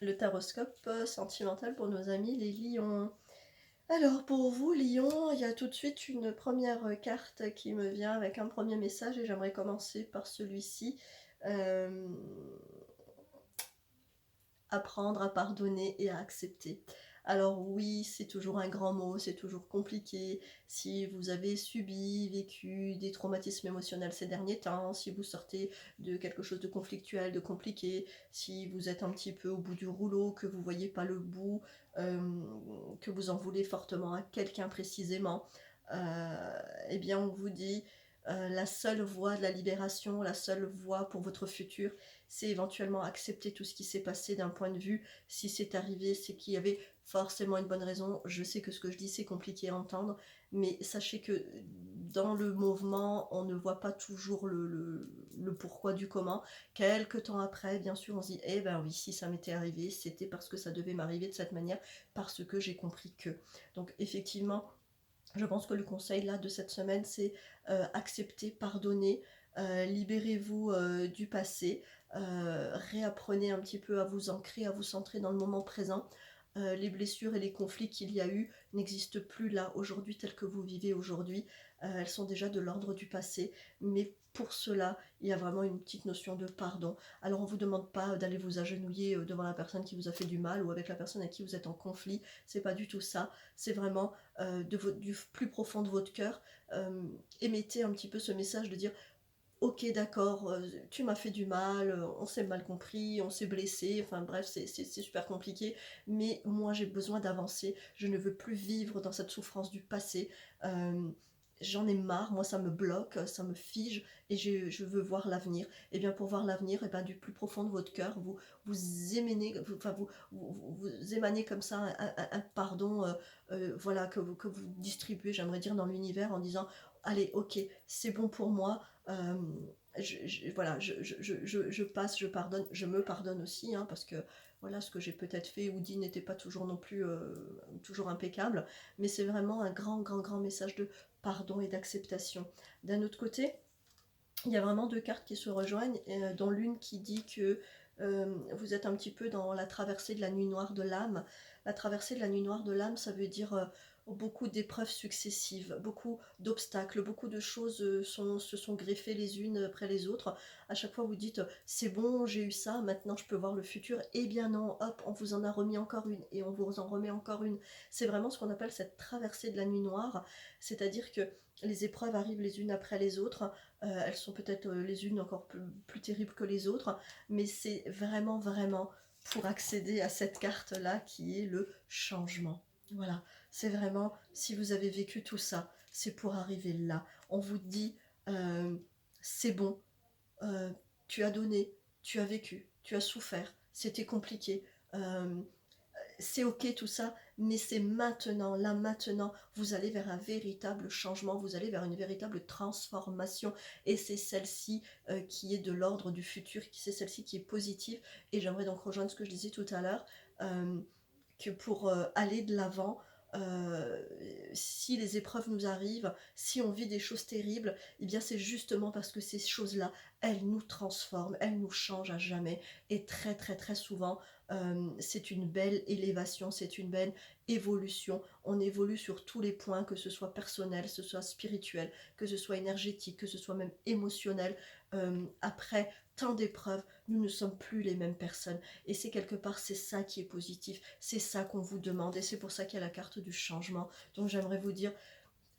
Le taroscope sentimental pour nos amis les lions. Alors pour vous lions, il y a tout de suite une première carte qui me vient avec un premier message et j'aimerais commencer par celui-ci. Apprendre à pardonner et à accepter. Alors oui, c'est toujours un grand mot, c'est toujours compliqué. Si vous avez subi, vécu des traumatismes émotionnels ces derniers temps, si vous sortez de quelque chose de conflictuel, de compliqué, si vous êtes un petit peu au bout du rouleau, que vous voyez pas le bout, que vous en voulez fortement à quelqu'un précisément, eh bien on vous dit la seule voie de la libération, la seule voie pour votre futur, c'est éventuellement accepter tout ce qui s'est passé d'un point de vue. Si c'est arrivé, c'est qu'il y avait forcément une bonne raison. Je sais que ce que je dis, c'est compliqué à entendre, mais sachez que dans le mouvement, on ne voit pas toujours le pourquoi du comment. Quelques temps après, bien sûr, on se dit, eh ben oui, si ça m'était arrivé, c'était parce que ça devait m'arriver de cette manière, parce que j'ai compris que. Donc effectivement, je pense que le conseil là de cette semaine, c'est accepter, pardonner, libérez-vous du passé, réapprenez un petit peu à vous ancrer, à vous centrer dans le moment présent. Les blessures et les conflits qu'il y a eu n'existent plus là aujourd'hui tels que vous vivez aujourd'hui. Elles sont déjà de l'ordre du passé, mais pour cela, il y a vraiment une petite notion de pardon. Alors on ne vous demande pas d'aller vous agenouiller devant la personne qui vous a fait du mal ou avec la personne avec qui vous êtes en conflit, c'est pas du tout ça. C'est vraiment du plus profond de votre cœur, émettez un petit peu ce message de dire ok d'accord, tu m'as fait du mal, on s'est mal compris, on s'est blessé, enfin bref c'est super compliqué, mais moi j'ai besoin d'avancer, je ne veux plus vivre dans cette souffrance du passé, j'en ai marre, moi ça me bloque, ça me fige et je veux voir l'avenir. Et bien pour voir l'avenir, et bien du plus profond de votre cœur, vous émanez, vous émanez comme ça un pardon, voilà que vous distribuez, j'aimerais dire dans l'univers en disant allez ok c'est bon pour moi, voilà, je passe, je pardonne, je me pardonne aussi, hein, parce que voilà, ce que j'ai peut-être fait ou dit n'était pas toujours non plus toujours impeccable, mais c'est vraiment un grand, grand, grand message de pardon et d'acceptation. D'un autre côté, il y a vraiment deux cartes qui se rejoignent, dont l'une qui dit que vous êtes un petit peu dans la traversée de la nuit noire de l'âme. La traversée de la nuit noire de l'âme, ça veut dire beaucoup d'épreuves successives, beaucoup d'obstacles, beaucoup de choses se sont greffées les unes après les autres. À chaque fois, vous dites c'est bon, j'ai eu ça, maintenant je peux voir le futur. Eh bien non, hop, on vous en a remis encore une et on vous en remet encore une. C'est vraiment ce qu'on appelle cette traversée de la nuit noire, c'est-à-dire que les épreuves arrivent les unes après les autres. Elles sont peut-être les unes encore plus terribles que les autres, mais c'est vraiment, vraiment pour accéder à cette carte-là qui est le changement. Voilà, c'est vraiment, si vous avez vécu tout ça, c'est pour arriver là. On vous dit, euh, c'est bon, euh, tu as donné, tu as vécu, tu as souffert, c'était compliqué. Euh, c'est ok tout ça, mais c'est maintenant, là maintenant, vous allez vers un véritable changement, vous allez vers une véritable transformation, et c'est celle-ci qui est de l'ordre du futur, c'est celle-ci qui est positive, et j'aimerais donc rejoindre ce que je disais tout à l'heure, euh, que pour aller de l'avant, euh, si les épreuves nous arrivent, si on vit des choses terribles, eh bien c'est justement parce que ces choses-là, elles nous transforment, elles nous changent à jamais. Et très très très souvent, c'est une belle élévation, c'est une belle évolution. On évolue sur tous les points, que ce soit personnel, que ce soit spirituel, que ce soit énergétique, que ce soit même émotionnel. Après tant d'épreuves, nous ne sommes plus les mêmes personnes. Et c'est quelque part, c'est ça qui est positif, c'est ça qu'on vous demande, et c'est pour ça qu'il y a la carte du changement. Donc j'aimerais vous dire,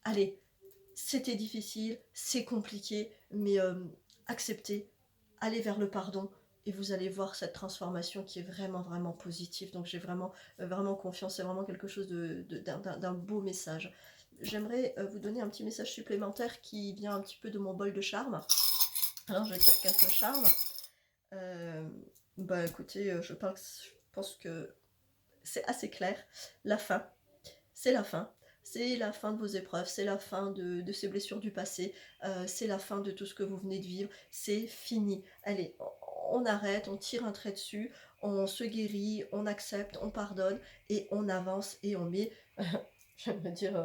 allez, c'était difficile, c'est compliqué, mais acceptez, allez vers le pardon, et vous allez voir cette transformation qui est vraiment, vraiment positive. Donc j'ai vraiment, vraiment confiance, c'est vraiment quelque chose d'un beau message. J'aimerais vous donner un petit message supplémentaire qui vient un petit peu de mon bol de charme. Alors je tire quelques charmes. Euh, Bah écoutez, je pense que c'est assez clair. La fin, c'est la fin. C'est la fin de vos épreuves, c'est la fin de ces blessures du passé, c'est la fin de tout ce que vous venez de vivre, c'est fini. Allez, on arrête, on tire un trait dessus, on se guérit, on accepte, on pardonne, et on avance, et on met, j'aime dire,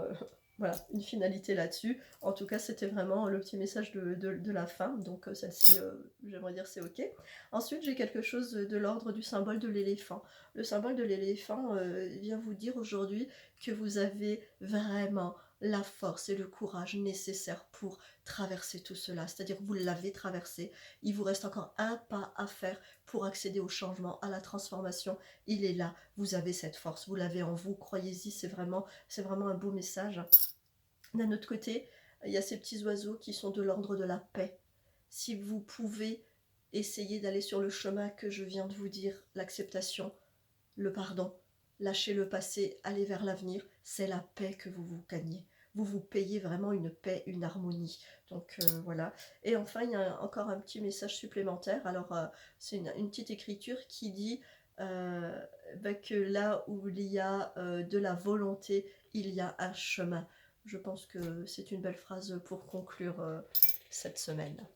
Voilà, une finalité là-dessus. En tout cas, c'était vraiment le petit message de la fin. Donc celle-ci, j'aimerais dire c'est OK. Ensuite, j'ai quelque chose de l'ordre du symbole de l'éléphant. Le symbole de l'éléphant vient vous dire aujourd'hui que vous avez vraiment la force et le courage nécessaires pour traverser tout cela. C'est-à-dire que vous l'avez traversé. Il vous reste encore un pas à faire pour accéder au changement, à la transformation. Il est là. Vous avez cette force. Vous l'avez en vous. Croyez-y, c'est vraiment un beau message. D'un autre côté, il y a ces petits oiseaux qui sont de l'ordre de la paix. Si vous pouvez essayer d'aller sur le chemin que je viens de vous dire, l'acceptation, le pardon, lâcher le passé, aller vers l'avenir, c'est la paix que vous vous gagnez. Vous vous payez vraiment une paix, une harmonie. Donc voilà. Et enfin, il y a encore un petit message supplémentaire. Alors, c'est une petite écriture qui dit que là où il y a de la volonté, il y a un chemin. Je pense que c'est une belle phrase pour conclure cette semaine.